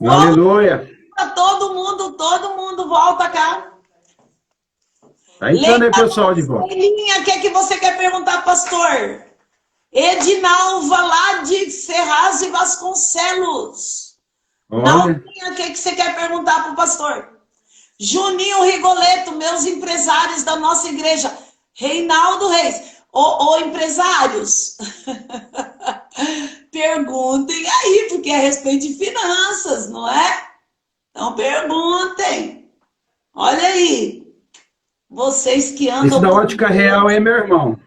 Aleluia. Todo mundo volta cá. Tá entrando aí, pessoal, de volta. Leilinha, o que é que você quer perguntar, pastor? Edinalva, lá de Ferraz e Vasconcelos. Olha. Naulinha, o que é que você quer perguntar para o pastor? Juninho Rigoleto, meus empresários da nossa igreja. Reinaldo Reis. Ô, empresários, perguntem aí, porque é a respeito de finanças, não é? Então perguntem. Olha aí. Vocês que andam... Esse da Ótica Real é meu irmão.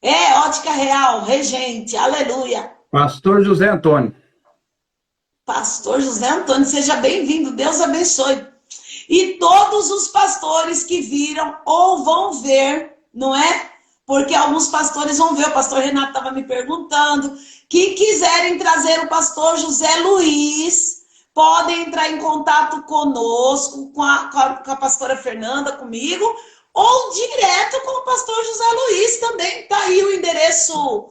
É, Ótica Real, regente, aleluia. Pastor José Antônio. Pastor José Antônio, seja bem-vindo, Deus abençoe. E todos os pastores que viram ou vão ver, não é? Porque alguns pastores vão ver, o pastor Renato estava me perguntando, que quiserem trazer o pastor José Luiz, podem entrar em contato conosco, com a pastora Fernanda, comigo, ou direto com o pastor José Luiz também. Está aí o endereço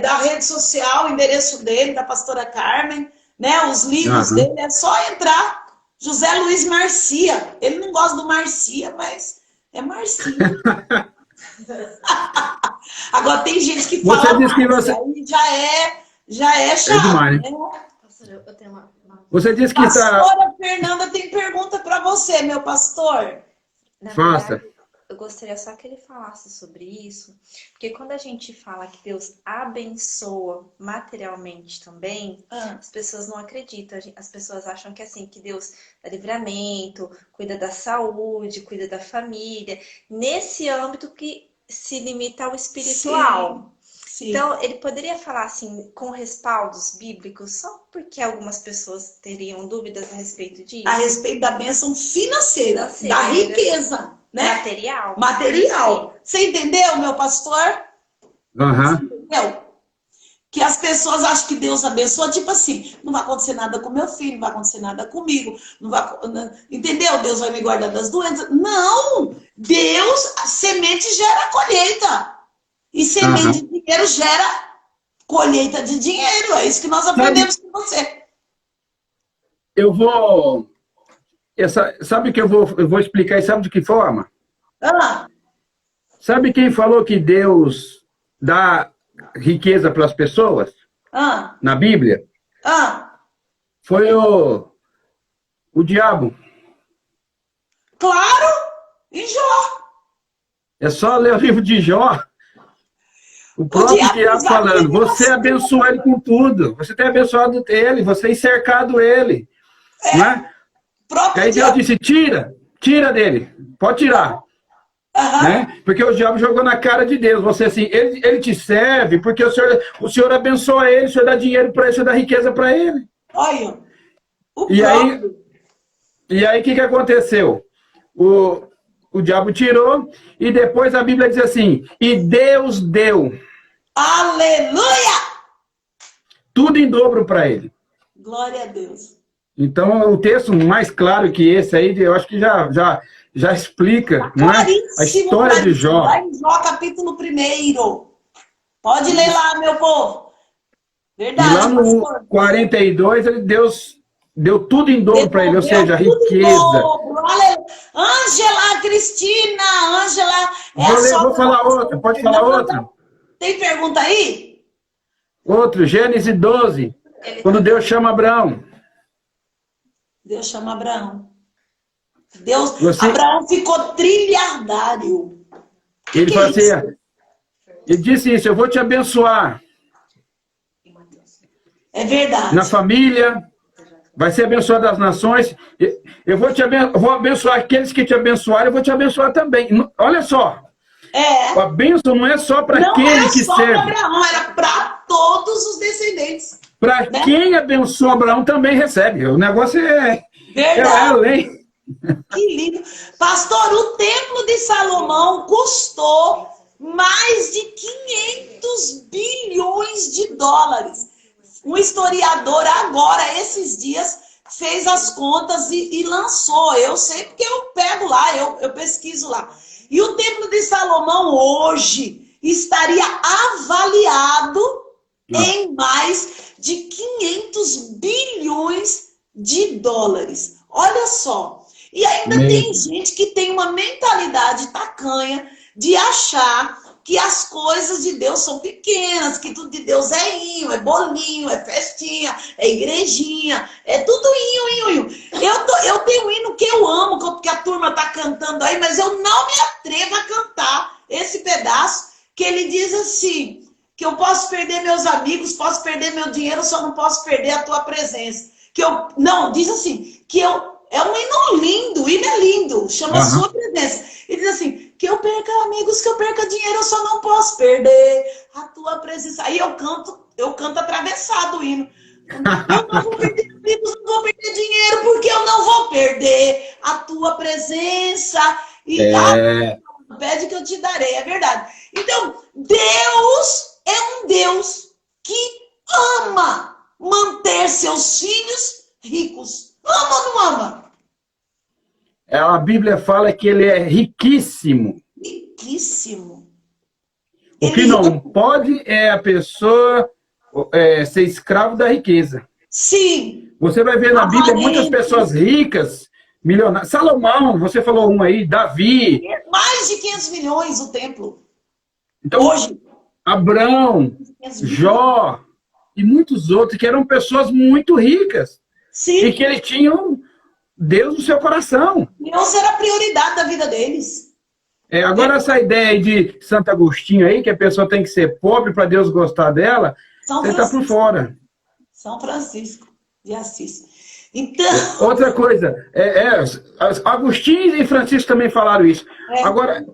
da rede social, o endereço dele, da pastora Carmen, né? Os livros dele, é só entrar. José Luiz Marcia. Ele não gosta do Marcia, mas é Marcia. Agora tem gente que fala você disse que você... aí já é chato. É demais, né? Eu tenho uma... Você disse que Pastora Fernanda tem pergunta para você, meu pastor. Na Faça. verdade, eu gostaria só que ele falasse sobre isso, porque quando a gente fala que Deus abençoa materialmente também, as pessoas não acreditam. As pessoas acham que assim, que Deus dá livramento, cuida da saúde, cuida da família, nesse âmbito que se limita ao espiritual. Sim. Então, ele poderia falar assim, com respaldos bíblicos, só porque algumas pessoas teriam dúvidas a respeito disso? A respeito da bênção financeira, da riqueza, né? Material. Você entendeu, meu pastor? Você entendeu? Que as pessoas acham que Deus abençoa, tipo assim, não vai acontecer nada com meu filho, não vai acontecer nada comigo, não vai, entendeu? Deus vai me guardar das doenças. Não! Deus, semente gera colheita. E semente de dinheiro gera colheita de dinheiro. É isso que nós aprendemos com você. Eu vou... Sabe que eu vou explicar e sabe de que forma? Sabe quem falou que Deus dá riqueza para as pessoas? Na Bíblia? Foi o diabo. Claro! Em Jó. É só ler o livro de Jó. O próprio diabo falando, você abençoa ele com tudo. Você tem abençoado ele, você tem cercado ele. Não é? Aí Deus disse, tira dele. Pode tirar. Né? Porque o diabo jogou na cara de Deus. Você assim, ele te serve porque o senhor abençoa ele, o senhor dá dinheiro para ele, o senhor dá riqueza para ele. Olha. E aí o que aconteceu? O diabo tirou e depois a Bíblia diz assim, e Deus deu. Aleluia! Tudo em dobro para ele. Glória a Deus. Então, o texto mais claro que esse aí, eu acho que já explica, não é? A história de Jó. Vai em Jó, capítulo 1. Pode ler lá, meu povo. Verdade, e lá no 42, Deus deu tudo em dobro para ele, ou seja, a riqueza. Ângela, Cristina, Ângela. Vou falar outra, pode falar outra? Tem pergunta aí? Outro, Gênesis 12, quando Deus chama Abraão. Deus chama Abraão. Abraão ficou trilhardário. Ele falou assim, ele disse isso, eu vou te abençoar. É verdade. Na família, vai ser abençoado das nações. Eu vou abençoar aqueles que te abençoarem, eu vou te abençoar também. Olha só. A bênção não é só para aquele que serve. Não era só para Abraão, era para todos os descendentes. Para quem abençoa Abraão também recebe. O negócio é além. Que lindo. Pastor, o templo de Salomão custou mais de 500 bilhões de dólares. Um historiador agora, esses dias, fez as contas e lançou. Eu sei porque eu pego lá, eu pesquiso lá. E o templo de Salomão hoje estaria avaliado em mais de 500 bilhões de dólares. Olha só. E ainda tem gente que tem uma mentalidade tacanha de achar que as coisas de Deus são pequenas, que tudo de Deus é inho, é bolinho, é festinha, é igrejinha, é tudo inho. Eu tenho um hino que eu amo, que a turma tá cantando aí, mas eu não me atrevo a cantar esse pedaço, que ele diz assim, que eu posso perder meus amigos, posso perder meu dinheiro, só não posso perder a tua presença. Não, diz assim, é um hino lindo, o hino é lindo, chama Sua Presença. Ele diz assim, que eu perca amigos, que eu perca dinheiro, eu só não posso perder a tua presença. Aí eu canto atravessado o hino. Eu não vou perder amigos, não vou perder dinheiro, porque eu não vou perder a tua presença. E pede que eu te darei, é verdade. Então, Deus é um Deus que ama manter seus filhos ricos. Ama ou não ama? A Bíblia fala que ele é riquíssimo. Riquíssimo. O que não pode é a pessoa ser escravo da riqueza. Sim. Você vai ver na Bíblia muitas pessoas ricas, milionárias. Salomão, você falou um aí, Davi. Mais de 500 milhões o templo. Então, hoje, Abraão, Jó e muitos outros que eram pessoas muito ricas. Sim. E que eles tinham Deus no seu coração. Deus era a prioridade da vida deles. Agora essa ideia aí de Santo Agostinho aí, que a pessoa tem que ser pobre para Deus gostar dela, você está por fora. São Francisco de Assis. Então... Outra coisa, Agostinho e Francisco também falaram isso. Agora,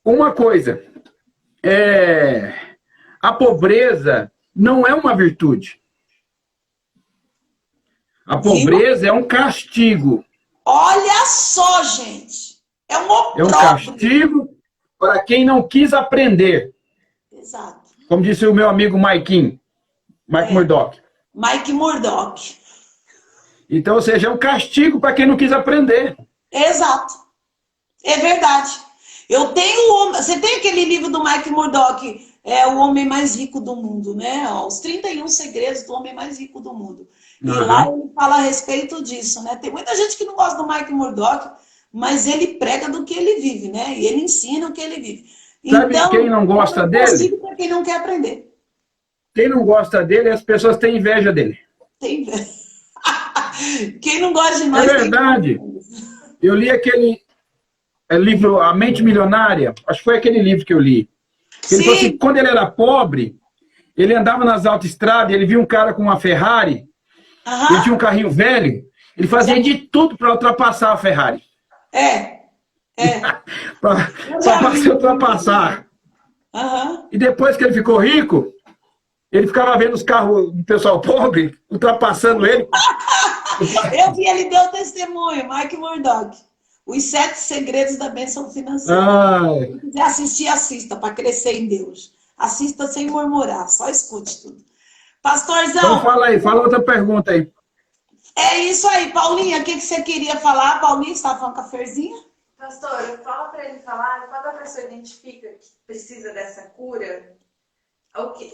uma coisa, a pobreza não é uma virtude. A pobreza é um castigo. Olha só, gente. É um opróbrio. É um castigo para quem não quis aprender. Exato. Como disse o meu amigo Mike Murdock. Mike Murdock. Então, ou seja, é um castigo para quem não quis aprender. Exato. É verdade. Você tem aquele livro do Mike Murdock, O Homem Mais Rico do Mundo, né? Os 31 Segredos do Homem Mais Rico do Mundo. E lá ele fala a respeito disso, né? Tem muita gente que não gosta do Mike Murdock, mas ele prega do que ele vive, né? E ele ensina o que ele vive. Sabe quem não gosta dele? Para quem não quer aprender. Quem não gosta dele, as pessoas têm inveja dele. Tem inveja. Quem não gosta de nós... É verdade. Eu li aquele livro, A Mente Milionária. Acho que foi aquele livro que eu li. Ele falou assim, quando ele era pobre, ele andava nas autoestradas, ele via um cara com uma Ferrari, ele tinha um carrinho velho, ele fazia de tudo para ultrapassar a Ferrari. Para se ultrapassar. E depois que ele ficou rico, ele ficava vendo os carros do pessoal pobre, ultrapassando ele. Eu vi, ele deu testemunho, Mike Murdock. Os 7 segredos da bênção financeira. Se quiser assistir, assista, para crescer em Deus. Assista sem murmurar, só escute tudo. Pastorzão. Então fala aí, fala outra pergunta aí. É isso aí, Paulinha, o que você queria falar? Paulinha, você estava falando com a Ferzinha? Pastor, fala para ele falar, quando a pessoa identifica que precisa dessa cura, o que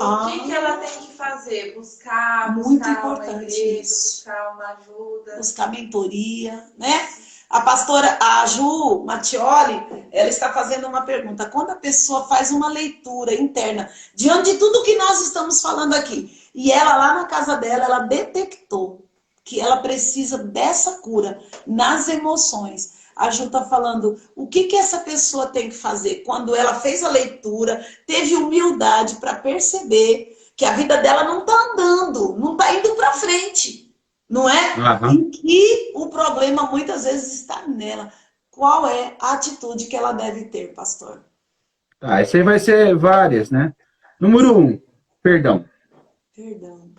ela tem que fazer? Buscar uma igreja, buscar uma ajuda. Buscar mentoria, né? A pastora, a Ju Mattioli, ela está fazendo uma pergunta. Quando a pessoa faz uma leitura interna, diante de tudo que nós estamos falando aqui, e ela lá na casa dela, ela detectou que ela precisa dessa cura nas emoções. A Ju está falando, o que essa pessoa tem que fazer? Quando ela fez a leitura, teve humildade para perceber que a vida dela não está andando, não está indo para frente. Não é? E que o problema muitas vezes está nela. Qual é a atitude que ela deve ter, pastor? Isso aí vai ser várias, né? Número 1, perdão. Perdão.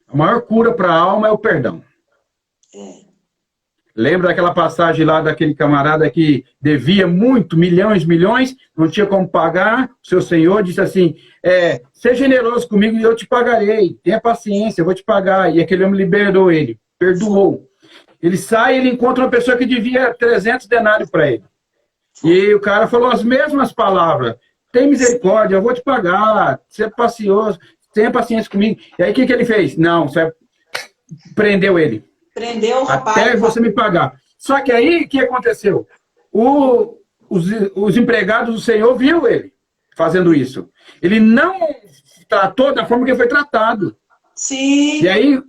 A maior cura para a alma é o perdão. Lembra daquela passagem lá daquele camarada que devia muito, milhões, não tinha como pagar? O seu senhor disse assim, seja generoso comigo e eu te pagarei. Tenha paciência, eu vou te pagar. E aquele homem liberou ele, perdoou. Ele sai e ele encontra uma pessoa que devia 300 denários para ele. E o cara falou as mesmas palavras. Tem misericórdia, eu vou te pagar. Seja pacioso, tenha paciência comigo. E aí o que ele fez? Não, prendeu ele. Prendeu o rapaz. Até você me pagar. Só que aí, o que aconteceu? Os empregados do Senhor viu ele fazendo isso. Ele não tratou da forma que ele foi tratado. Sim. E aí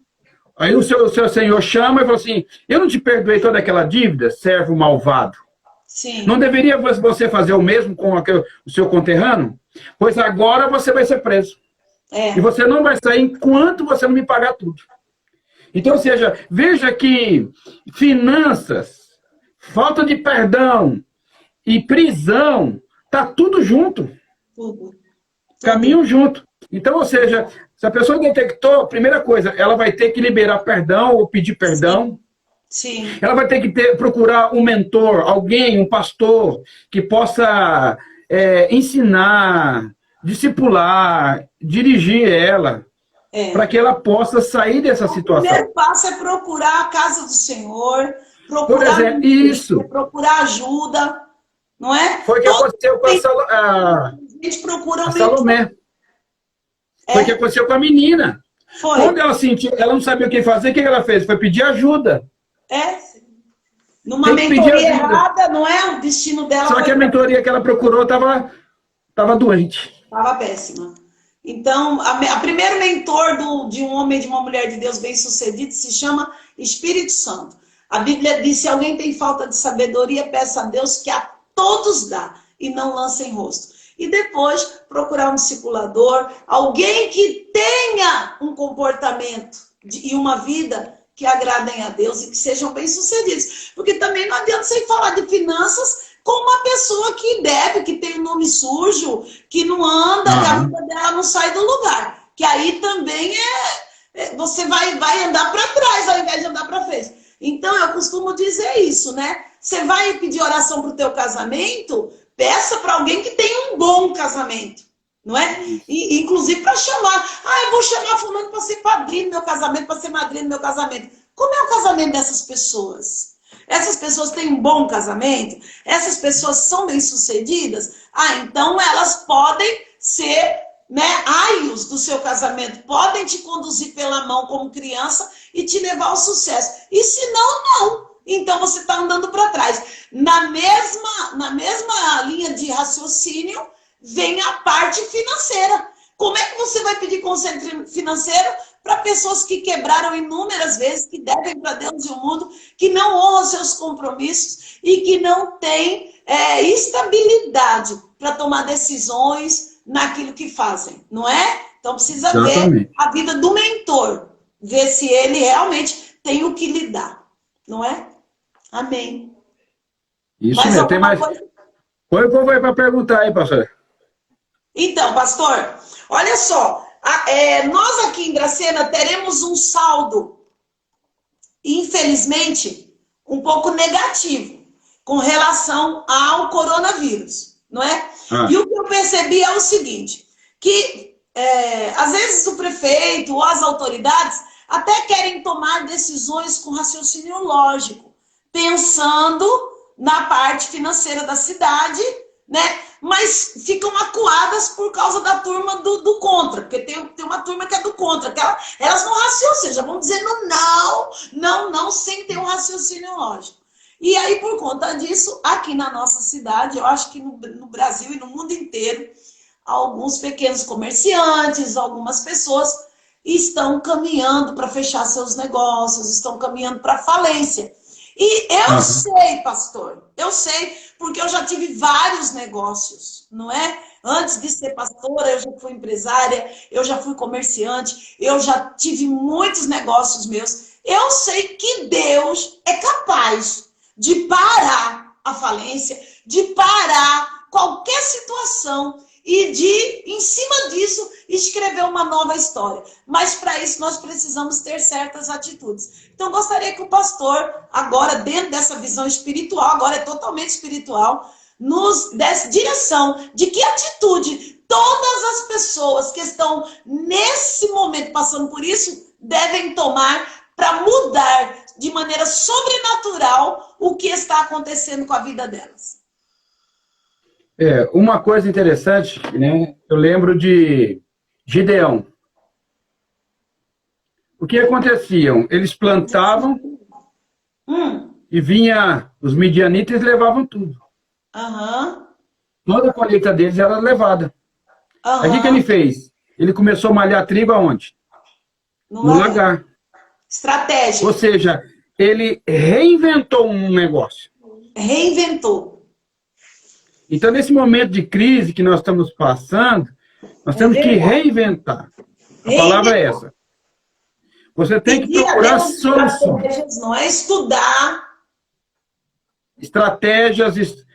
o seu Senhor chama e fala assim, eu não te perdoei toda aquela dívida, servo malvado. Sim. Não deveria você fazer o mesmo com o seu conterrâneo? Pois agora você vai ser preso. E você não vai sair enquanto você não me pagar tudo. Então, ou seja, veja que finanças, falta de perdão e prisão, tá tudo junto. Tudo. Caminham junto. Então, ou seja, se a pessoa detectou, primeira coisa, ela vai ter que liberar perdão ou pedir perdão. Sim. Ela vai ter que procurar um mentor, alguém, um pastor, que possa ensinar, discipular, dirigir ela, para que ela possa sair dessa situação. O primeiro passo é procurar a casa do Senhor, Por exemplo, isso. procurar ajuda, não é? Foi o que aconteceu com a gente procura a Salomé. Foi o que aconteceu com a menina. Foi. Quando ela sentiu, ela não sabia o que fazer, o que ela fez? Foi pedir ajuda. Numa mentoria errada, não é? O destino dela. Só que a mentoria que ela procurou estava doente. Estava péssima. Então, a primeiro mentor de um homem e de uma mulher de Deus bem-sucedido se chama Espírito Santo. A Bíblia diz, se alguém tem falta de sabedoria, peça a Deus que a todos dá e não lança em rosto. E depois, procurar um discipulador, alguém que tenha um comportamento e uma vida que agradem a Deus e que sejam bem-sucedidos. Porque também não adianta você falar de finanças com uma pessoa que deve, que tem o nome sujo, que não anda, que a vida dela não sai do lugar. Que aí também você vai andar para trás ao invés de andar para frente. Então, eu costumo dizer isso, né? Você vai pedir oração para o teu casamento, peça para alguém que tenha um bom casamento, não é? E, inclusive para chamar. Eu vou chamar fulano para ser padrinho do meu casamento, para ser madrinha do meu casamento. Como é o casamento dessas pessoas? Essas pessoas têm um bom casamento? Essas pessoas são bem-sucedidas? Então elas podem ser, né, aios do seu casamento, podem te conduzir pela mão como criança e te levar ao sucesso. E se não, não. Então você está andando para trás. Na mesma linha de raciocínio, vem a parte financeira. Como é que você vai pedir conselho financeiro para pessoas que quebraram inúmeras vezes, que devem para Deus e o mundo, que não honram seus compromissos e que não têm estabilidade para tomar decisões naquilo que fazem, não é? Então precisa ver a vida do mentor, ver se ele realmente tem o que lhe dar, não é? Amém. Isso mesmo, tem mais. Põe o povo aí para perguntar aí, pastor. Então, pastor, olha só, nós aqui em Dracena teremos um saldo, infelizmente, um pouco negativo com relação ao coronavírus, não é? E o que eu percebi é o seguinte, que às vezes o prefeito ou as autoridades até querem tomar decisões com raciocínio lógico, pensando na parte financeira da cidade, né? Mas ficam acuadas por causa da turma do contra, porque tem uma turma que é do contra, que elas não raciocinam, já vão dizendo não, sem ter um raciocínio lógico. E aí, por conta disso, aqui na nossa cidade, eu acho que no Brasil e no mundo inteiro, alguns pequenos comerciantes, algumas pessoas estão caminhando para fechar seus negócios, estão caminhando para falência. E eu sei, pastor, eu sei, porque eu já tive vários negócios, não é? Antes de ser pastora, eu já fui empresária, eu já fui comerciante, eu já tive muitos negócios meus. Eu sei que Deus é capaz de parar a falência, de parar qualquer situação e de, em cima disso, escrever uma nova história. Mas para isso nós precisamos ter certas atitudes. Então gostaria que o pastor, agora dentro dessa visão espiritual, agora é totalmente espiritual, nos desse direção de que atitude todas as pessoas que estão nesse momento passando por isso devem tomar para mudar de maneira sobrenatural o que está acontecendo com a vida delas. Uma coisa interessante, né? Eu lembro de Gideão. O que acontecia? Eles plantavam E vinha os midianitas e levavam tudo. Aham. Toda a colheita deles era levada. Aí o que Aham. ele fez? Ele começou a malhar trigo aonde? No No lagar. lagar. Estratégia. Ou seja, ele reinventou um negócio. Reinventou. Então, nesse momento de crise que nós estamos passando, nós temos que verdade. reinventar. A palavra é essa. Você tem que Pedir a procurar Deus soluções. estratégias, não é estudar. Estratégias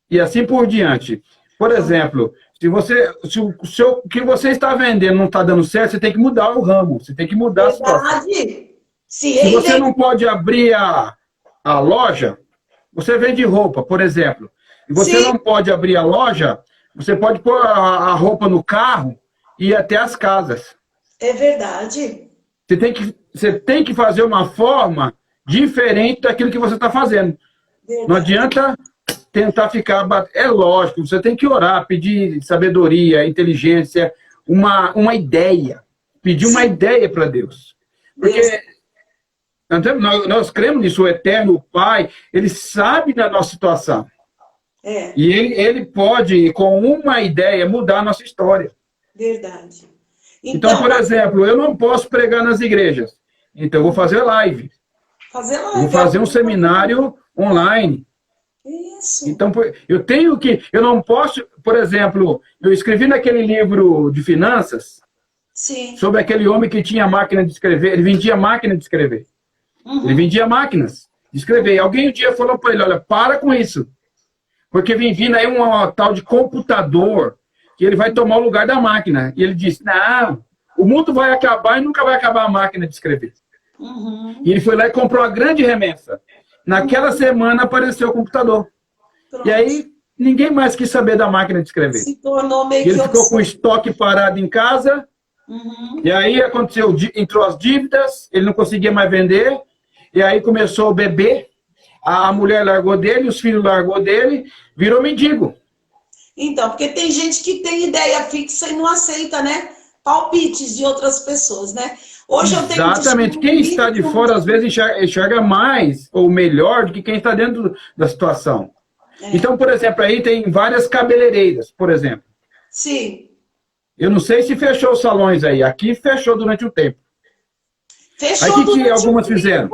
e assim por diante. Por exemplo, se o que você está vendendo não está dando certo, você tem que mudar o ramo, você tem que mudar a situação. Verdade. Se você não pode abrir a loja, você vende roupa, por exemplo, e você Sim. não pode abrir a loja, você pode pôr a roupa no carro e ir até as casas. É verdade. Você tem que fazer uma forma diferente daquilo que você está fazendo. Verdade. Não adianta tentar ficar... É lógico, você tem que orar, pedir sabedoria, inteligência, uma ideia. Pedir uma ideia para Deus. Porque nós cremos nisso, o Eterno, o Pai, Ele sabe da nossa situação. E ele pode, com uma ideia, mudar a nossa história. Verdade. Então, por exemplo, eu não posso pregar nas igrejas. Então, eu vou fazer live. Vou fazer um seminário online. Isso. Então, eu não posso, por exemplo, eu escrevi naquele livro de finanças, Sim. sobre aquele homem que tinha máquina de escrever, ele vendia máquina de escrever. Ele vendia máquinas de escrever. Alguém um dia falou para ele, olha, para com isso. Porque vem vindo aí um tal de computador, que ele vai tomar o lugar da máquina. E ele disse, não, o mundo vai acabar e nunca vai acabar a máquina de escrever. E ele foi lá e comprou uma grande remessa. Naquela semana apareceu o computador. Pronto. E aí, ninguém mais quis saber da máquina de escrever. Se tornou meio E ele ficou com o estoque parado em casa. E aí aconteceu, entrou as dívidas, ele não conseguia mais vender. E aí começou a beber. A mulher largou dele, os filhos largou dele, virou mendigo. Então, porque tem gente que tem ideia fixa e não aceita, né? Palpites de outras pessoas, né? Hoje eu tenho... Exatamente. Quem está de fora, às vezes, enxerga mais ou melhor do que quem está dentro da situação. Então, por exemplo, aí tem várias cabeleireiras, por exemplo. Sim. Eu não sei se fechou os salões aí. Aqui fechou durante o tempo. Fechou aí o que durante algumas o tempo, fizeram?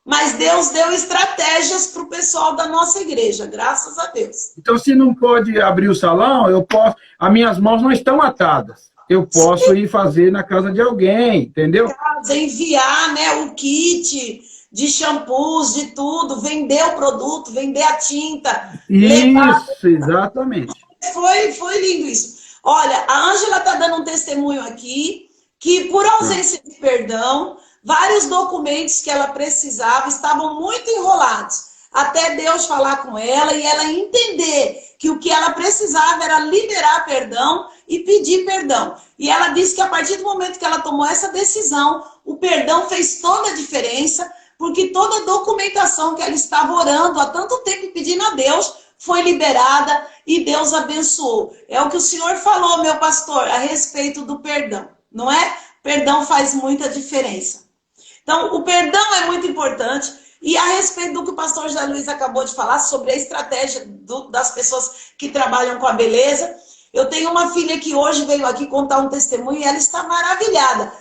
mas Deus deu estratégias para o pessoal da nossa igreja, graças a Deus. Então, se não pode abrir o salão, eu posso... As minhas mãos não estão atadas. Eu posso ir fazer na casa de alguém, entendeu? Enviar, né, o kit de shampoos, de tudo, vender o produto, vender a tinta. Isso, exatamente. Foi lindo isso. Olha, a Ângela está dando um testemunho aqui, que por ausência de perdão, vários documentos que ela precisava estavam muito enrolados. Até Deus falar com ela e ela entender que o que ela precisava era liberar perdão e pedir perdão. E ela disse que a partir do momento que ela tomou essa decisão, o perdão fez toda a diferença, porque toda a documentação que ela estava orando há tanto tempo pedindo a Deus foi liberada e Deus abençoou. É o que o Senhor falou, meu pastor, a respeito do perdão, não é? Perdão faz muita diferença. Então, o perdão é muito importante. E a respeito do que o pastor José Luiz acabou de falar, sobre a estratégia das pessoas que trabalham com a beleza, eu tenho uma filha que hoje veio aqui contar um testemunho e ela está maravilhada.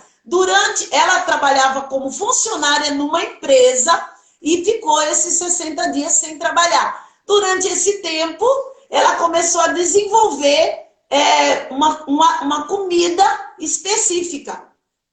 Ela trabalhava como funcionária numa empresa e ficou esses 60 dias sem trabalhar. Durante esse tempo, ela começou a desenvolver uma comida específica,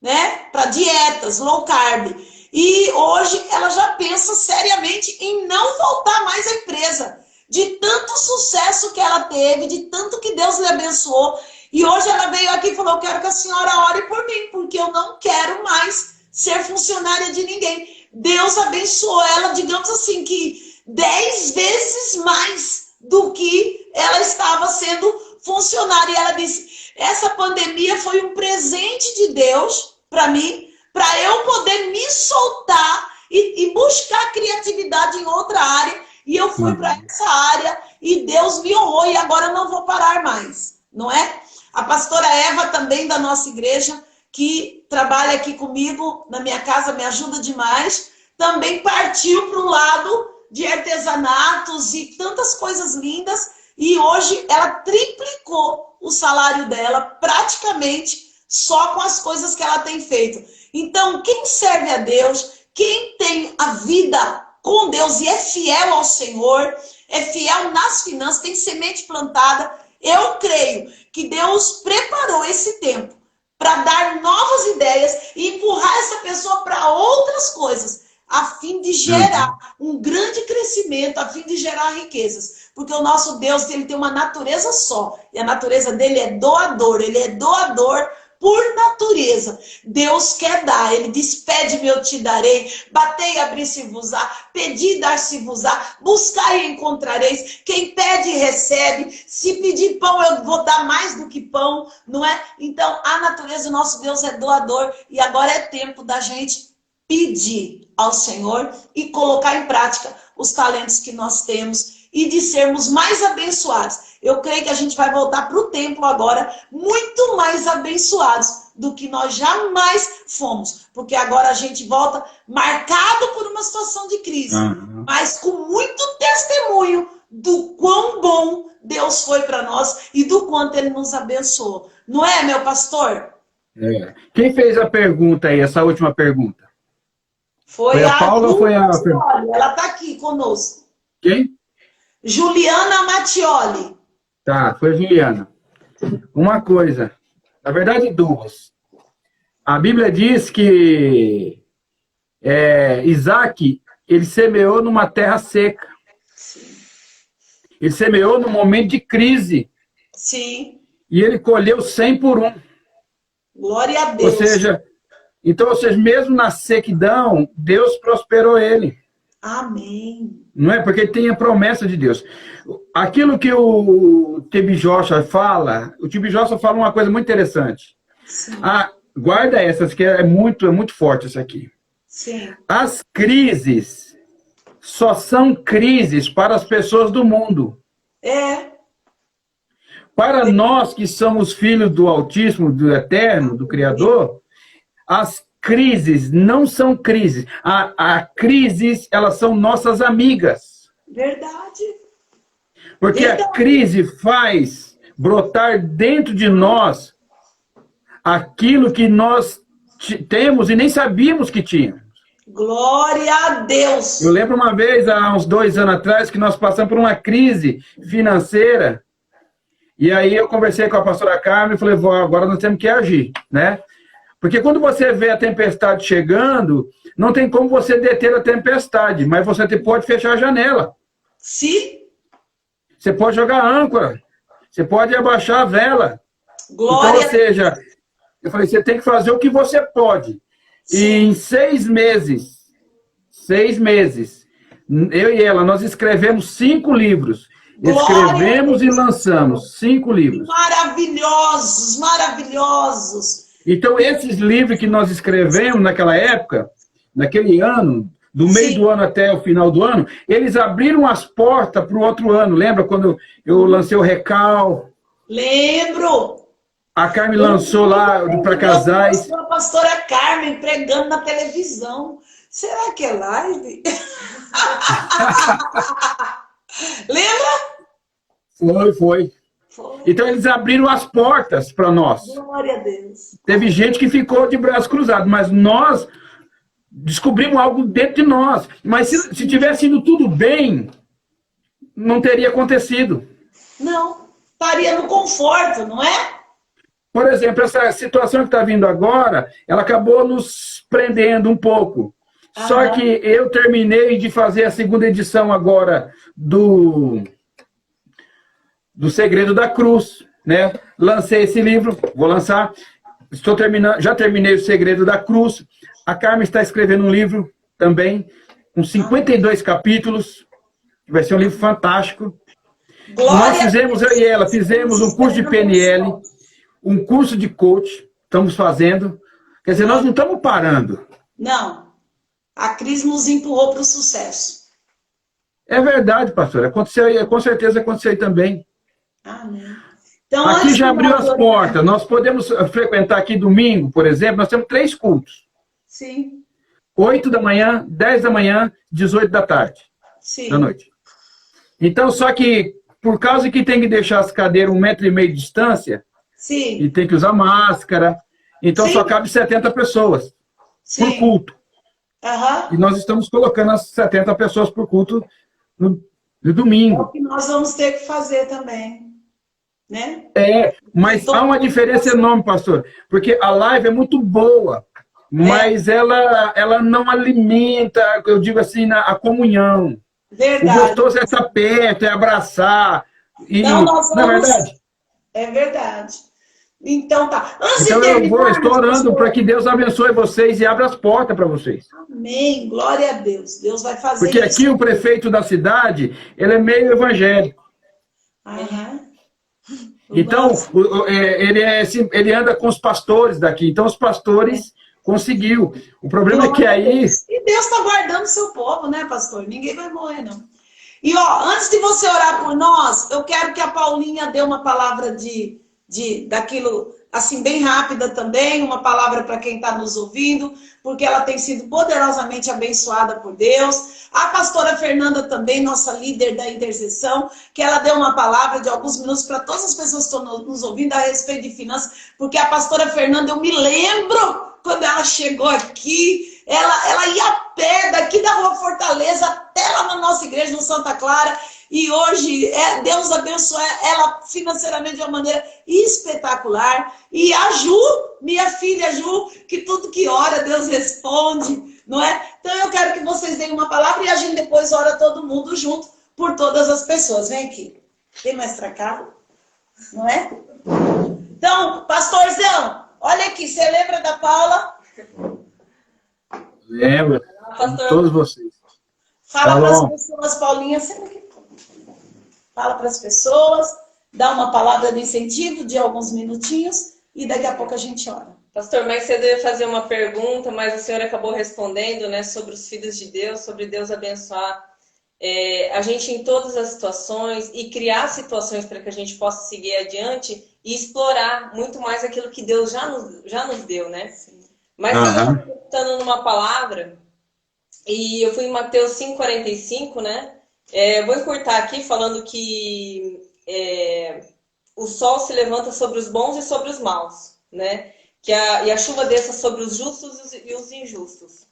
né, para dietas, low carb. E hoje ela já pensa seriamente em não voltar mais à empresa. De tanto sucesso que ela teve, de tanto que Deus lhe abençoou. E hoje ela veio aqui e falou, eu quero que a senhora ore por mim, porque eu não quero mais ser funcionária de ninguém. Deus abençoou ela, digamos assim, que 10 vezes mais do que ela estava sendo funcionária. E ela disse, essa pandemia foi um presente de Deus para mim, para eu poder me soltar e buscar criatividade em outra área. E eu fui para essa área e Deus me honrou e agora eu não vou parar mais, não é? A pastora Eva também da nossa igreja, que trabalha aqui comigo na minha casa, me ajuda demais, também partiu para o lado de artesanatos e tantas coisas lindas, e hoje ela triplicou o salário dela praticamente só com as coisas que ela tem feito. Então, quem serve a Deus, quem tem a vida com Deus e é fiel ao Senhor, é fiel nas finanças, tem semente plantada, eu creio que Deus preparou esse tempo para dar novas ideias e empurrar essa pessoa para outras coisas, a fim de gerar um grande crescimento, a fim de gerar riquezas. Porque o nosso Deus, ele tem uma natureza só, e a natureza dele é doador, ele é doador por natureza. Deus quer dar, ele diz, pede-me, eu te darei, batei, abri-se-vos-á, pedi, dar-se-vos-á, buscai e encontrareis, quem pede, recebe, se pedir pão, eu vou dar mais do que pão, não é? Então, a natureza do nosso Deus é doador, e agora é tempo da gente pedir ao Senhor e colocar em prática os talentos que nós temos e de sermos mais abençoados. Eu creio que a gente vai voltar para o templo agora muito mais abençoados do que nós jamais fomos. Porque agora a gente volta marcado por uma situação de crise, mas com muito testemunho do quão bom Deus foi para nós e do quanto Ele nos abençoou. Não é, meu pastor? É. Quem fez a pergunta aí, essa última pergunta? Foi a Paula ou foi a... Ela está aqui conosco. Quem? Juliana Mattioli. Tá, foi a Juliana. Uma coisa, na verdade duas. A Bíblia diz que Isaac, ele semeou numa terra seca. Sim. Ele semeou num momento de crise. Sim. E ele colheu 100 por 1. Glória a Deus. Ou seja, mesmo na sequidão, Deus prosperou ele. Amém. Não é? Porque ele tem a promessa de Deus. Aquilo que o T.B. Joshua fala, o T.B. Joshua fala uma coisa muito interessante. Sim. Guarda essas, que é muito forte isso aqui. Sim. As crises só são crises para as pessoas do mundo. É. Para nós que somos filhos do Altíssimo, do Eterno, do Criador, as crises não são crises. A crises, elas são nossas amigas. Verdade. Porque Verdade. a crise faz brotar dentro de nós aquilo que nós temos e nem sabíamos que tínhamos. Glória a Deus. Eu lembro uma vez, há uns 2 anos atrás, que nós passamos por uma crise financeira. E aí eu conversei com a pastora Carmen e falei, agora nós temos que agir, né? Porque quando você vê a tempestade chegando, não tem como você deter a tempestade, mas você pode fechar a janela. Sim. Você pode jogar âncora. Você pode abaixar a vela. Glória. Então, ou seja, eu falei, você tem que fazer o que você pode. Sim. E em 6 meses, eu e ela, nós escrevemos 5 livros. Escrevemos e lançamos 5 livros. Maravilhosos, maravilhosos. Então, esses livros que nós escrevemos naquela época, naquele ano, do meio do ano até o final do ano, eles abriram as portas para o outro ano. Lembra quando eu lancei o Recal? Lembro. A Carmen lançou lá para casais. A pastora Carmen pregando na televisão. Será que é live? Lembra? Foi. Então eles abriram as portas para nós. Glória a Deus. Teve gente que ficou de braços cruzados, mas nós descobrimos algo dentro de nós. Mas se tivesse ido tudo bem, não teria acontecido. Não, estaria no conforto, não é? Por exemplo, essa situação que está vindo agora, ela acabou nos prendendo um pouco. Só que eu terminei de fazer a 2ª edição agora do Segredo da Cruz, né? Lancei esse livro, vou lançar. Estou terminando, já terminei o Segredo da Cruz. A Carmen está escrevendo um livro também, com 52 capítulos. Vai ser um livro fantástico. Nós fizemos, eu e ela, fizemos um curso de PNL, um curso de coach, estamos fazendo. Quer dizer, nós não estamos parando. Não. A crise nos empurrou para o sucesso. É verdade, pastor. Aconteceu, com certeza aconteceu aí também. Amém. Então, aqui já abriu as portas. Nós podemos frequentar aqui domingo, por exemplo. Nós temos 3 cultos. Sim. 8 da manhã, 10 da manhã, 18 da tarde, Sim. da noite. Então, só que, por causa que tem que deixar as cadeiras 1,5 m de distância, Sim. e tem que usar máscara, então Sim. só cabe 70 pessoas por Sim. culto. Aham. E nós estamos colocando as 70 pessoas por culto no É o domingo. que nós vamos ter que fazer também, né? Mas há uma diferença enorme, pastor, porque a live é muito boa, mas ela não alimenta, eu digo assim, a comunhão. Verdade. O gostoso é estar perto, é abraçar. E, Então, nós não é vamos... verdade? É verdade. Então, tá. Antes Então de terminar... estou orando para que Deus abençoe vocês e abra as portas para vocês. Amém. Glória a Deus. Deus vai fazer Porque isso. aqui o prefeito da cidade, ele é meio evangélico. Aham. Então, ele anda com os pastores daqui. Então, os pastores conseguiu. O problema é que aí... E Deus está guardando o seu povo, né, pastor? Ninguém vai morrer, não. E, ó, antes de você orar por nós, eu quero que a Paulinha dê uma palavra daquilo, assim, bem rápida também, uma palavra para quem está nos ouvindo, porque ela tem sido poderosamente abençoada por Deus. A pastora Fernanda também, nossa líder da intercessão, que ela deu uma palavra de alguns minutos para todas as pessoas que estão nos ouvindo a respeito de finanças, porque a pastora Fernanda, eu me lembro quando ela chegou aqui, ela ia a pé daqui da Rua Fortaleza até lá na nossa igreja, no Santa Clara, e hoje Deus abençoe ela financeiramente de uma maneira espetacular. E a Ju, minha filha Ju, que tudo que ora, Deus responde, não é? Então eu quero que vocês deem uma palavra e a gente depois ora todo mundo junto por todas as pessoas. Vem aqui. Tem mais pra cá? Não é? Então, pastorzão, olha aqui, você lembra da Paula? Lembra, todos vocês. Fala para as pessoas, Paulinha, senta aqui. Fala para as pessoas, dá uma palavra de incentivo de alguns minutinhos e daqui a pouco a gente ora. Pastor, mais cedo eu ia fazer uma pergunta, mas a senhora acabou respondendo, né, sobre os filhos de Deus, sobre Deus abençoar a gente em todas as situações e criar situações para que a gente possa seguir adiante e explorar muito mais aquilo que Deus já nos deu, né? Sim. Mas eu estou perguntando numa palavra, e eu fui em Mateus 5,45, né? Vou encurtar aqui falando que o sol se levanta sobre os bons e sobre os maus, né? E a chuva desça sobre os justos e os injustos.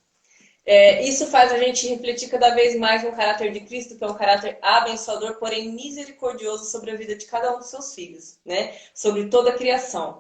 Isso faz a gente refletir cada vez mais no caráter de Cristo, que é um caráter abençoador, porém misericordioso sobre a vida de cada um dos seus filhos, né? Sobre toda a criação.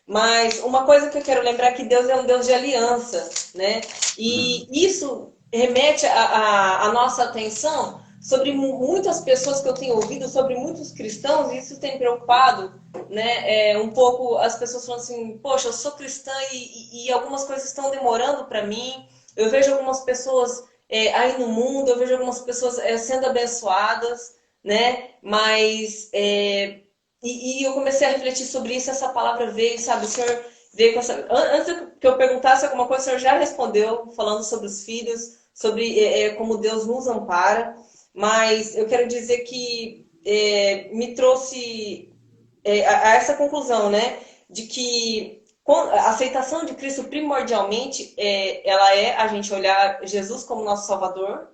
Mas uma coisa que eu quero lembrar é que Deus é um Deus de aliança, né? E isso remete a nossa atenção sobre muitas pessoas que eu tenho ouvido, sobre muitos cristãos, e isso tem preocupado, né? Um pouco as pessoas falam assim, poxa, eu sou cristã e algumas coisas estão demorando para mim. Eu vejo algumas pessoas aí no mundo, eu vejo algumas pessoas sendo abençoadas, né? Mas... E eu comecei a refletir sobre isso, essa palavra veio, sabe? O Senhor veio com essa... Antes que eu perguntasse alguma coisa, o Senhor já respondeu, falando sobre os filhos, sobre como Deus nos ampara. Mas eu quero dizer que me trouxe a essa conclusão, né? De que a aceitação de Cristo, primordialmente, ela é a gente olhar Jesus como nosso Salvador,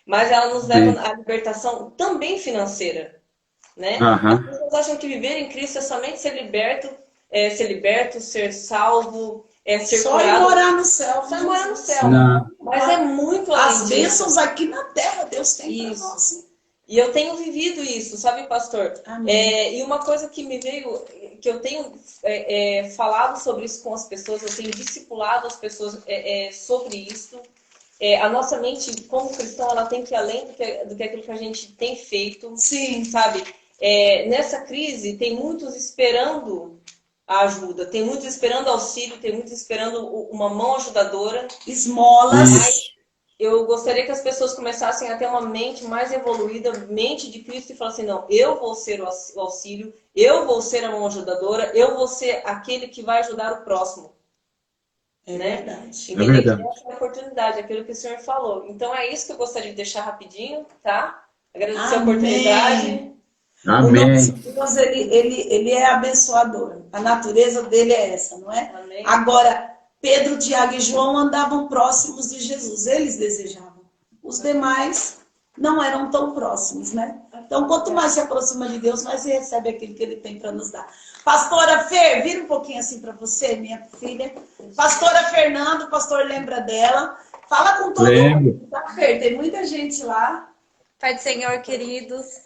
mas ela nos leva à libertação também financeira. Né? As pessoas acham que viver em Cristo é somente ser liberto, ser salvo, ser só curado. Ir morar no céu. Só ir morar no céu. Não. Mas é muito além As bênçãos aqui na terra, Deus tem para nós. E eu tenho vivido isso, sabe, pastor? E uma coisa que me veio, que eu tenho falado sobre isso com as pessoas, eu tenho discipulado as pessoas sobre isso. A nossa mente, como cristão, ela tem que ir além do que aquilo que a gente tem feito. Sim. Sabe? Nessa crise, tem muitos esperando a ajuda, tem muitos esperando auxílio, tem muitos esperando uma mão ajudadora. Esmolas. Mas eu gostaria que as pessoas começassem a ter uma mente mais evoluída, mente de Cristo, e falassem, não, eu vou ser o auxílio, eu vou ser a mão ajudadora, eu vou ser aquele que vai ajudar o próximo. Verdade. Independente dessa oportunidade, aquilo que o senhor falou. Então é isso que eu gostaria de deixar rapidinho, tá? Agradecer a oportunidade. Amém. Deus, ele é abençoador. A natureza dele é essa, não é? Amém. Agora, Pedro, Tiago e João andavam próximos de Jesus, eles desejavam. Os demais não eram tão próximos, né? Então, quanto mais se aproxima de Deus, mais recebe aquilo que ele tem para nos dar. Pastora Fer, vira um pouquinho assim para você, minha filha. Pastora Fernanda, o pastor lembra dela. Fala com todo mundo, tá, Fer? Tem muita gente lá. Pai do Senhor, queridos.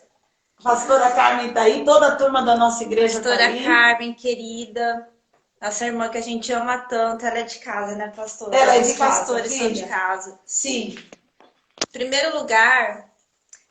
Pastora Carmen tá aí, toda a turma da nossa igreja tá aí. Pastora Carmen, querida. Nossa irmã que a gente ama tanto, ela é de casa, né, pastora? Ela é de Os casa, pastores são de filha. casa. Sim. Em primeiro lugar,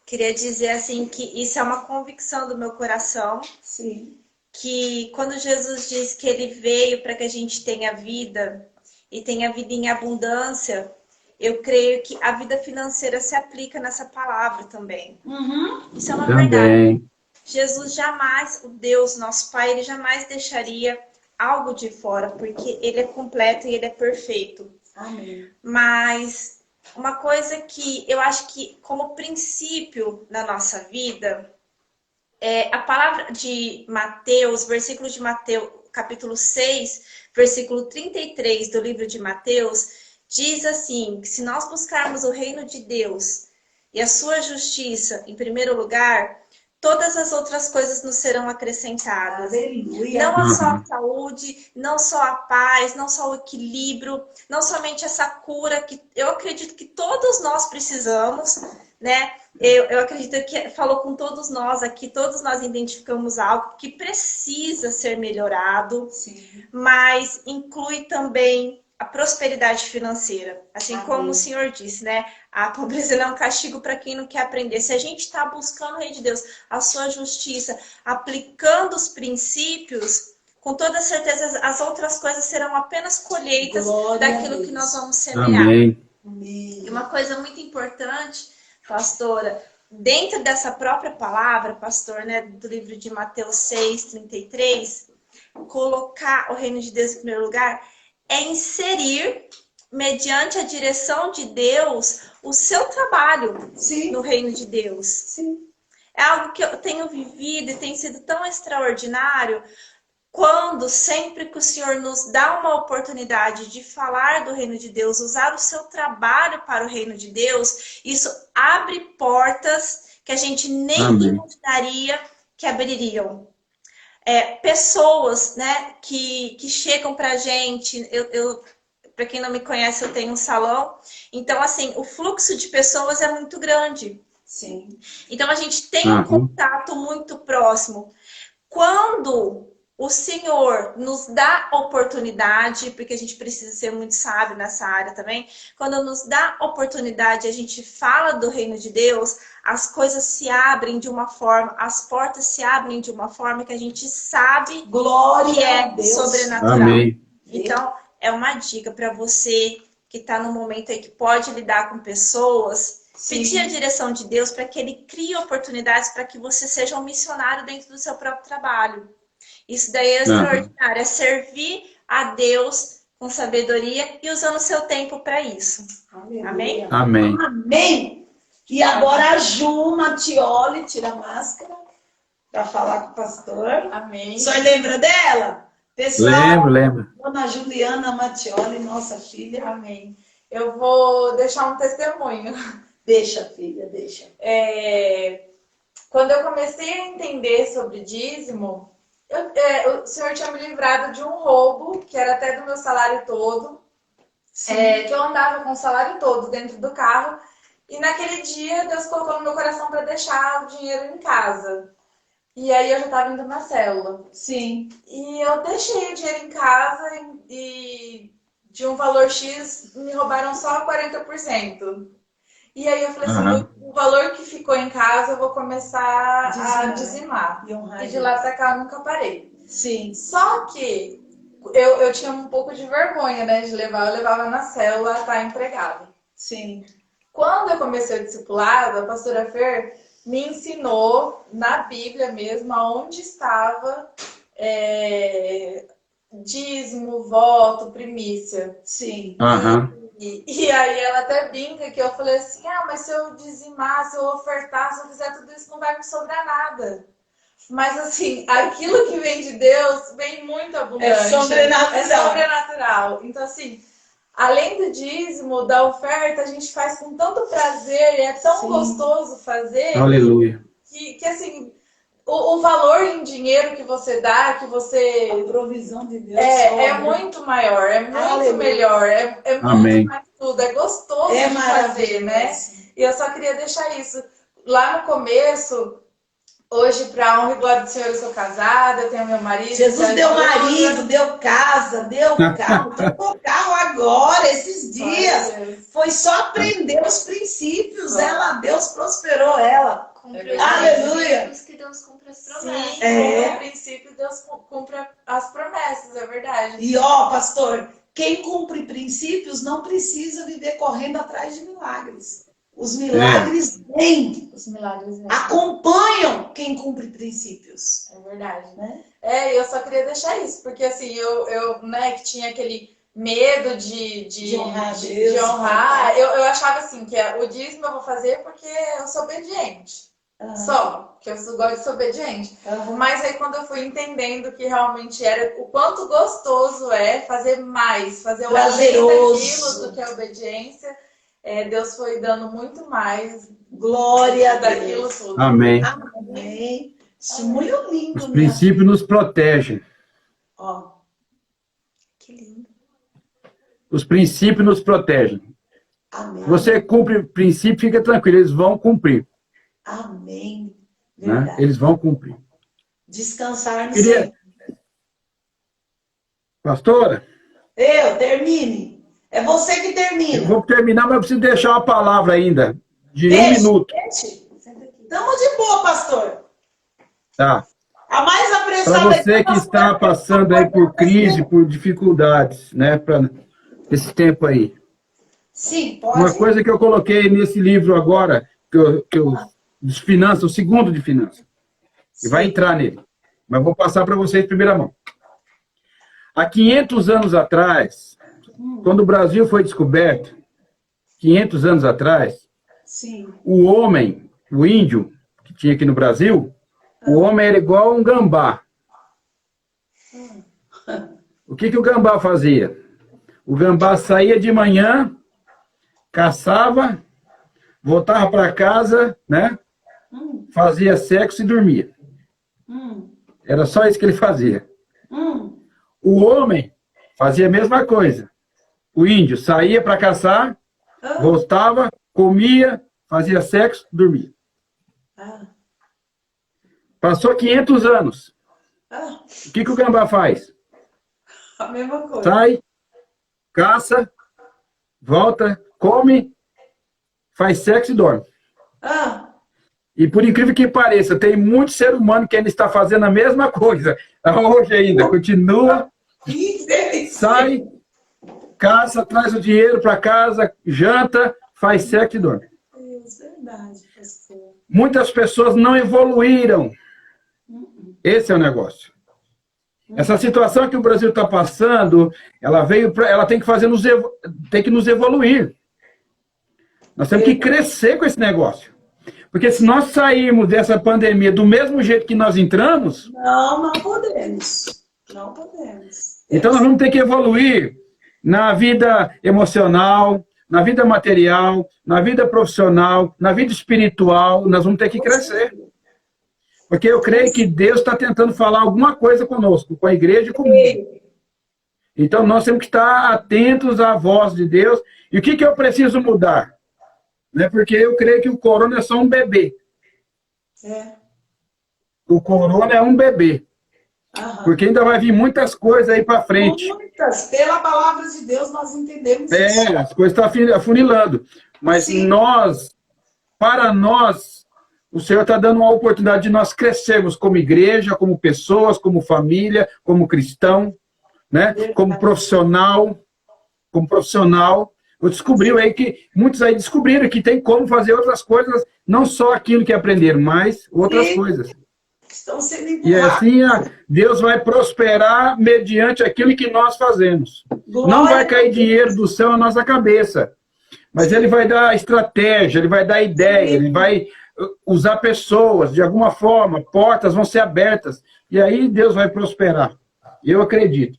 queria dizer assim que isso é uma convicção do meu coração, Sim. que quando Jesus diz que ele veio para que a gente tenha vida e tenha vida em abundância, eu creio que a vida financeira se aplica nessa palavra também. Uhum. Isso é uma verdade. Também. Jesus jamais, o Deus, nosso Pai, ele jamais deixaria algo de fora, porque ele é completo e ele é perfeito. Amém. Mas uma coisa que eu acho que como princípio na nossa vida, a palavra de Mateus, versículo de Mateus, capítulo 6, versículo 33 do livro de Mateus, diz assim, que se nós buscarmos o reino de Deus e a sua justiça em primeiro lugar, todas as outras coisas nos serão acrescentadas. Aleluia. Não só a saúde, não só a paz, não só o equilíbrio, não somente essa cura que eu acredito que todos nós precisamos, né? Eu acredito que falou com todos nós aqui, todos nós identificamos algo que precisa ser melhorado, Sim. mas inclui também a prosperidade financeira. Assim Amém. como o Senhor disse, né? A pobreza não é um castigo para quem não quer aprender. Se a gente está buscando o Reino de Deus, a sua justiça, aplicando os princípios, com toda certeza as outras coisas serão apenas colheitas Glória daquilo que nós vamos semear. Amém. Amém. E uma coisa muito importante, pastora, dentro dessa própria palavra, pastor, né, do livro de Mateus 6, 33, colocar o Reino de Deus em primeiro lugar é inserir, mediante a direção de Deus, o seu trabalho Sim. no reino de Deus. Sim. É algo que eu tenho vivido e tem sido tão extraordinário quando, sempre que o Senhor nos dá uma oportunidade de falar do reino de Deus, usar o seu trabalho para o reino de Deus, isso abre portas que a gente nem imaginaria que abririam. Pessoas, né, que chegam pra gente, para quem não me conhece, eu tenho um salão, então assim, o fluxo de pessoas é muito grande. Sim. Então a gente tem um contato muito próximo. Quando o Senhor nos dá oportunidade, porque a gente precisa ser muito sábio nessa área também, quando nos dá oportunidade, a gente fala do reino de Deus, as coisas se abrem de uma forma, as portas se abrem de uma forma que a gente sabe Glória que a é Deus. sobrenatural. Amém. Então, é uma dica para você que está no momento aí que pode lidar com pessoas, Sim. pedir a direção de Deus para que Ele crie oportunidades para que você seja um missionário dentro do seu próprio trabalho. Isso daí é extraordinário, é servir a Deus com sabedoria e usando o seu tempo para isso. Aleluia. Amém? Amém. Amém. E agora a Ju Mattioli, tira a máscara para falar com o pastor. Amém. O senhor lembra dela? Pessoal, Lembro. Dona Juliana Mattioli, nossa filha. Amém. Eu vou deixar um testemunho. Deixa, filha, deixa. Quando eu comecei a entender sobre dízimo, o Senhor tinha me livrado de um roubo, que era até do meu salário todo, que eu andava com o salário todo dentro do carro, e naquele dia Deus colocou no meu coração para deixar o dinheiro em casa. E aí eu já estava indo na célula. Sim. E eu deixei o dinheiro em casa e de um valor X me roubaram só 40%. E aí eu falei assim, o valor que ficou em casa eu vou começar a dizimar. E de lá pra cá eu nunca parei. Sim. Só que eu tinha um pouco de vergonha, né, de levar. Eu levava na célula a estar empregada. Sim. Quando eu comecei o discipulado, a pastora Fer me ensinou na Bíblia mesmo aonde estava dízimo, voto, primícia. Sim. E aí ela até brinca que eu falei assim, mas se eu dizimar, se eu ofertar, se eu fizer tudo isso, não vai me sobrar nada. Mas, assim, aquilo que vem de Deus vem muito abundante. É sobrenatural. É sobrenatural. Então, assim, além do dízimo, da oferta, a gente faz com tanto prazer, e é tão Sim. gostoso fazer. Aleluia. Que assim, o valor em dinheiro que você dá, que você... A provisão de Deus. É muito maior, é muito Aleluia. melhor, é Amém. muito mais tudo, é gostoso É de fazer, né? maravilhoso. E eu só queria deixar isso. Lá no começo, hoje, para honra e glória do Senhor, eu sou casada, eu tenho meu marido. Jesus deu esposa. marido, deu casa, deu carro, trocou carro agora, esses dias. Glória a Deus. Foi só aprender os princípios. Deus prosperou ela. Cumpre os Aleluia. princípios que Deus cumpre as Sim, promessas. É. no princípio, Deus cumpre as promessas, é verdade. E ó, pastor, quem cumpre princípios não precisa viver correndo atrás de milagres. Os milagres vêm, Os milagres vêm. acompanham quem cumpre princípios. É verdade. Né? Eu só queria deixar isso, porque assim, eu né, que tinha aquele medo de honrar Deus, de honrar, eu achava assim, que o dízimo eu vou fazer porque eu sou obediente. Só, que eu gosto de ser obediente. Mas aí quando eu fui entendendo que realmente era o quanto gostoso é fazer mais, fazer o além daquilo do que a obediência, Deus foi dando muito mais Glória a daquilo Deus. tudo. Amém. Amém. Testemunho lindo, Os né? princípios nos protegem. Ó, Que lindo. Os princípios nos protegem. amém. Você cumpre o princípio, fica tranquilo, eles vão cumprir. Amém. Né? Verdade. Eles vão cumprir. Descansar no Queria- Senhor. Pastora, Termine. É você que eu termina. vou terminar, mas eu preciso deixar uma palavra ainda, de Deixa. 1 minuto. Tamo de boa, pastor. Tá? A mais Para apressada... você que está passando aí por crise, por dificuldades, né, para esse tempo aí. Sim, pode. Uma coisa que eu coloquei nesse livro agora, de finanças, o segundo de finanças, e vai entrar nele, mas vou passar para vocês em primeira mão. Há 500 anos atrás, quando o Brasil foi descoberto, 500 anos atrás, Sim. o homem, o índio, que tinha aqui no Brasil, o homem era igual a um gambá. O que o gambá fazia? O gambá saía de manhã, caçava, voltava para casa, né? Fazia sexo e dormia. Era só isso que ele fazia. O homem fazia a mesma coisa. O índio saía para caçar, voltava, comia, fazia sexo, dormia. Passou 500 anos. O que o gambá faz? A mesma coisa. Sai, caça, volta, come, faz sexo e dorme. E por incrível que pareça, tem muito ser humano que ainda está fazendo a mesma coisa. Hoje ainda, continua, sai, caça, traz o dinheiro para casa, janta, faz sexo e dorme. Verdade, pastor. Muitas pessoas não evoluíram. Esse é o negócio. Essa situação que o Brasil está passando, ela tem que nos evoluir. Nós temos que crescer com esse negócio. Porque se nós sairmos dessa pandemia do mesmo jeito que nós entramos... Não podemos. Não podemos. Então nós vamos ter que evoluir na vida emocional, na vida material, na vida profissional, na vida espiritual. Nós vamos ter que crescer. Porque eu creio que Deus está tentando falar alguma coisa conosco, com a igreja e comigo. Então nós temos que estar atentos à voz de Deus. E o que eu preciso mudar? Porque eu creio que o corona é só um bebê. O corona é um bebê. Porque ainda vai vir muitas coisas aí para frente. Muitas. Pela palavra de Deus nós entendemos isso. As coisas estão afunilando. Mas para nós, o Senhor está dando uma oportunidade de nós crescermos como igreja, como pessoas, como família, como cristão, né? Como profissional. Descobriu aí que muitos aí descobriram que tem como fazer outras coisas, não só aquilo que aprenderam, mas outras coisas. Estão sendo E empurrados. assim Deus vai prosperar mediante aquilo que nós fazemos. Não vai cair dinheiro do céu na nossa cabeça, mas Ele vai dar estratégia, Ele vai dar ideia, Ele vai usar pessoas, de alguma forma, portas vão ser abertas, e aí Deus vai prosperar. Eu acredito.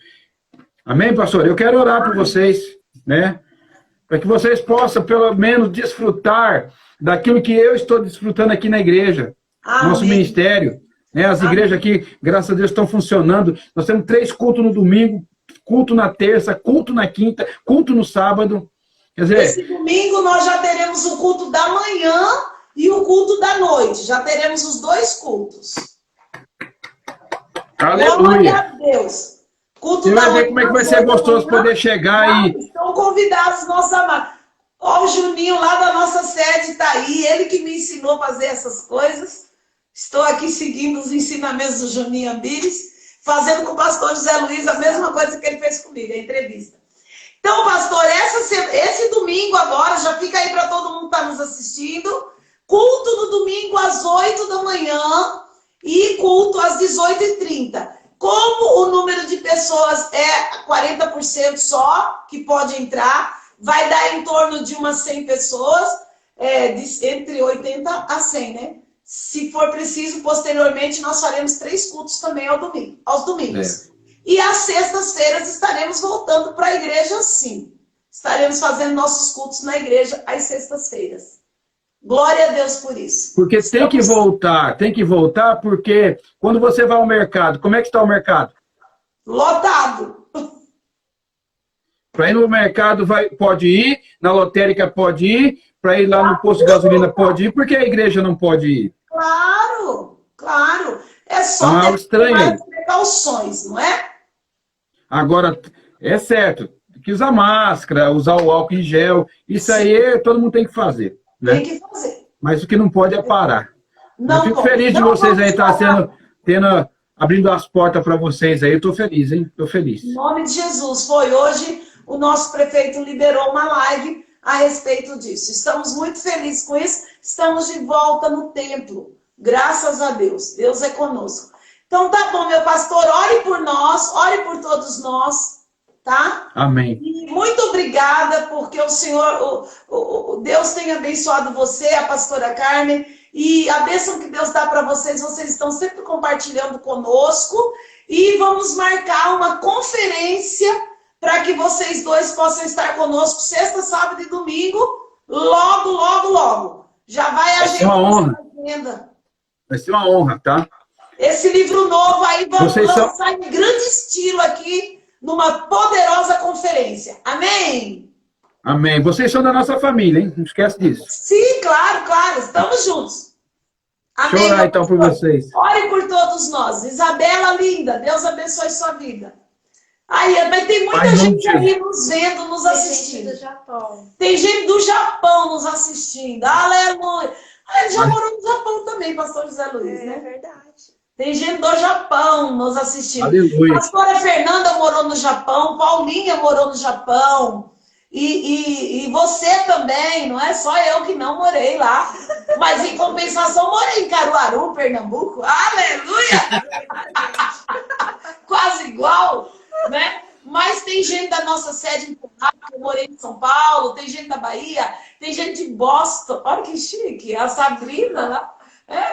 Amém, pastor? Eu quero orar por vocês, né? Para que vocês possam, pelo menos, desfrutar daquilo que eu estou desfrutando aqui na igreja, nosso ministério. Né? As igrejas aqui, graças a Deus, estão funcionando. Nós temos 3 cultos no domingo, culto na terça, culto na quinta, culto no sábado. Quer dizer, esse domingo nós já teremos o culto da manhã e o culto da noite. Já teremos os 2 cultos. aleluia. Glória a Deus. Culto Você da vai ver manhã, como é que vai ser gostoso poder chegar e... Estão convidados, nossos amados. Ó, o Juninho lá da nossa sede está aí. Ele que me ensinou a fazer essas coisas. Estou aqui seguindo os ensinamentos do Juninho Ambires, fazendo com o pastor José Luiz a mesma coisa que ele fez comigo, a entrevista. Então, pastor, esse domingo agora, já fica aí para todo mundo que está nos assistindo, culto no domingo às 8 da manhã e culto às 18h30. Como o número de pessoas é 40% só que pode entrar, vai dar em torno de umas 100 pessoas, entre 80 a 100, né? Se for preciso, posteriormente, nós faremos 3 cultos também aos domingos. E às sextas-feiras estaremos voltando para a igreja, sim. Estaremos fazendo nossos cultos na igreja às sextas-feiras. Glória a Deus por isso. Porque tem que voltar, porque quando você vai ao mercado, como é que está o mercado? Lotado. Para ir no mercado pode ir, na lotérica pode ir, para ir lá no posto de gasolina pode ir, porque a igreja não pode ir? Claro, claro. É só ter mais precauções, não é? Agora, é certo, tem que usar máscara, usar o álcool em gel, isso aí todo mundo tem que fazer. Né? Tem que fazer. Mas o que não pode é parar. Não eu fico pode. feliz de Não vocês aí estar parar. abrindo as portas para vocês aí. Eu estou feliz, hein? Estou feliz. Em nome de Jesus. Foi hoje, o nosso prefeito liberou uma live a respeito disso. Estamos muito felizes com isso. Estamos de volta no templo. Graças a Deus. Deus é conosco. Então tá bom, meu pastor. Ore por nós, ore por todos nós. Tá? Amém. E muito obrigada, porque o Senhor, Deus tem abençoado você, a pastora Carmen, e a bênção que Deus dá para vocês estão sempre compartilhando conosco, e vamos marcar uma conferência para que vocês dois possam estar conosco sexta, sábado e domingo, logo, logo, logo. Já vai ser uma honra. Vai ser uma honra, tá? Esse livro novo aí vamos Vocês lançar em grande estilo aqui, numa poderosa conferência. Amém? Amém. Vocês são da nossa família, hein? Não esquece disso. Sim, claro, claro. Estamos juntos. Amém. Deixa eu orar então por vocês. Ore por todos nós. Isabela, linda. Deus abençoe sua vida. Aí, mas tem muita gente aí nos vendo, nos assistindo. Tem gente do Japão. Tem gente do Japão nos assistindo. Aleluia. Ele já morou no Japão também, pastor José Luiz, né? É verdade. Tem gente do Japão nos assistindo. Aleluia. Pastora Fernanda morou no Japão, Paulinha morou no Japão. E você também, não é só eu que não morei lá. Mas em compensação, morei em Caruaru, Pernambuco. Aleluia! Quase igual, né? Mas tem gente da nossa sede em Portugal, eu morei em São Paulo, tem gente da Bahia, tem gente de Boston. Olha que chique, a Sabrina lá.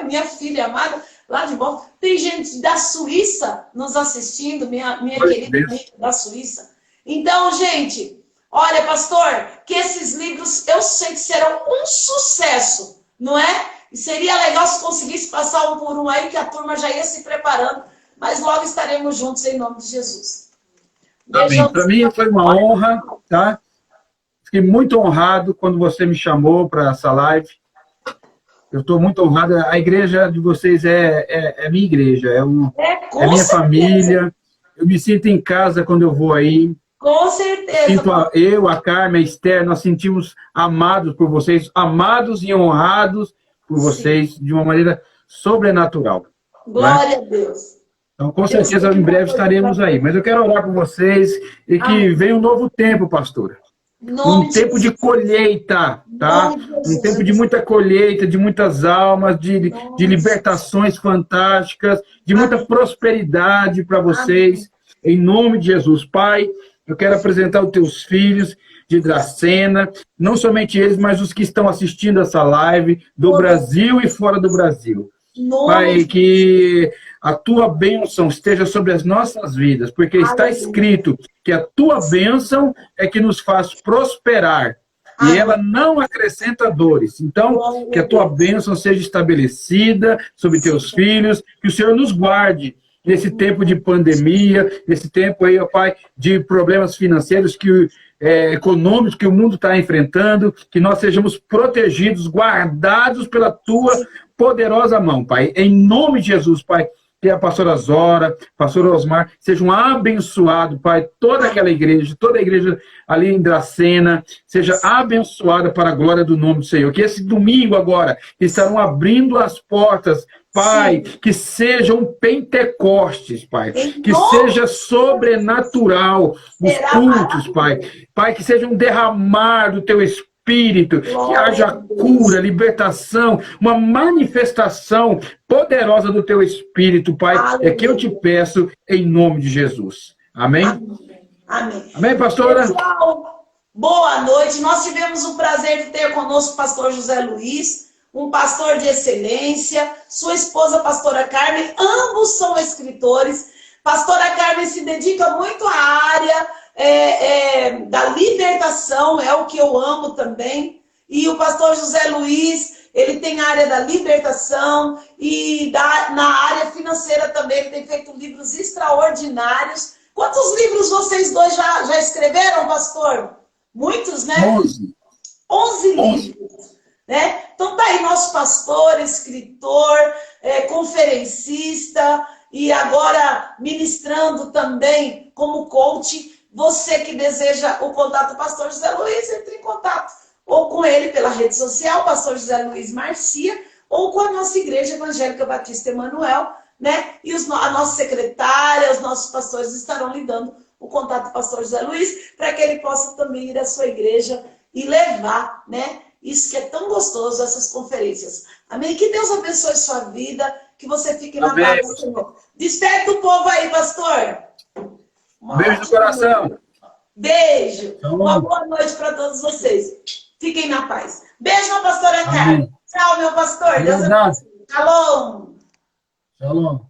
Minha filha amada, lá de Boston. Tem gente da Suíça nos assistindo, minha querida amiga da Suíça. Então, gente, olha, pastor, que esses livros eu sei que serão um sucesso, não é? E seria legal se conseguisse passar um por um aí, que a turma já ia se preparando, mas logo estaremos juntos em nome de Jesus. Amém. Para mim foi uma honra, tá? Fiquei muito honrado quando você me chamou para essa live. Eu estou muito honrado. A igreja de vocês é minha igreja, é minha família. Eu me sinto em casa quando eu vou aí. Com certeza. Eu, a Carmen, a Esther, nós sentimos amados por vocês, amados e honrados por vocês de uma maneira sobrenatural. Glória a Deus. Então, com certeza, em breve estaremos aí. Mas eu quero orar por vocês e que venha um novo tempo, pastora. Um tempo de colheita, tá? Um tempo de muita colheita, de muitas almas, de libertações fantásticas, de muita prosperidade para vocês. Em nome de Jesus. Pai, Eu quero apresentar os teus filhos de Dracena, não somente eles, mas os que estão assistindo essa live do Brasil e fora do Brasil. Pai, que a tua bênção esteja sobre as nossas vidas, porque está escrito que a tua bênção é que nos faz prosperar. E ela não acrescenta dores. Então, que a tua bênção seja estabelecida sobre teus filhos, que o Senhor nos guarde nesse tempo de pandemia, nesse tempo aí, ó Pai, de problemas financeiros, econômicos que o mundo está enfrentando, que nós sejamos protegidos, guardados pela tua poderosa mão, Pai. Em nome de Jesus, Pai. Que a pastora Zora, pastor Osmar, sejam abençoados, Pai, toda aquela igreja, toda a igreja ali em Dracena, seja abençoada para a glória do nome do Senhor. Que esse domingo agora estarão abrindo as portas, Pai, que seja um Pentecostes, Pai, que seja sobrenatural os cultos, Pai. Pai, que seja um derramar do teu Espírito, que haja cura, libertação, uma manifestação poderosa do teu Espírito, Pai. É que eu te peço em nome de Jesus. Amém? Amém. Amém, pastora? Pessoal, boa noite. Nós tivemos o prazer de ter conosco o pastor José Luiz, um pastor de excelência, sua esposa, pastora Carmen, ambos são escritores. Pastora Carmen se dedica muito à área da libertação, é o que eu amo também. E o pastor José Luiz, ele tem a área da libertação e na área financeira também, ele tem feito livros extraordinários. Quantos livros vocês dois já escreveram, pastor? Muitos, né? 11 livros. Né? Então tá aí nosso pastor, escritor, conferencista e agora ministrando também como coach. Você que deseja o contato do pastor José Luiz, entre em contato ou com ele pela rede social, pastor José Luiz Marcia, ou com a nossa Igreja Evangélica Batista Emanuel, né? E a nossa secretária, os nossos pastores estarão lhe dando o contato do pastor José Luiz, para que ele possa também ir à sua igreja e levar, né? Isso que é tão gostoso, essas conferências. Amém? Que Deus abençoe sua vida, que você fique na paz do Senhor. Desperte o povo aí, pastor. Beijo no coração. Beijo. Uma boa noite para todos vocês. Fiquem na paz. Beijo na pastora Carmen. Tchau, meu pastor. Deus abençoe. Shalom. Shalom.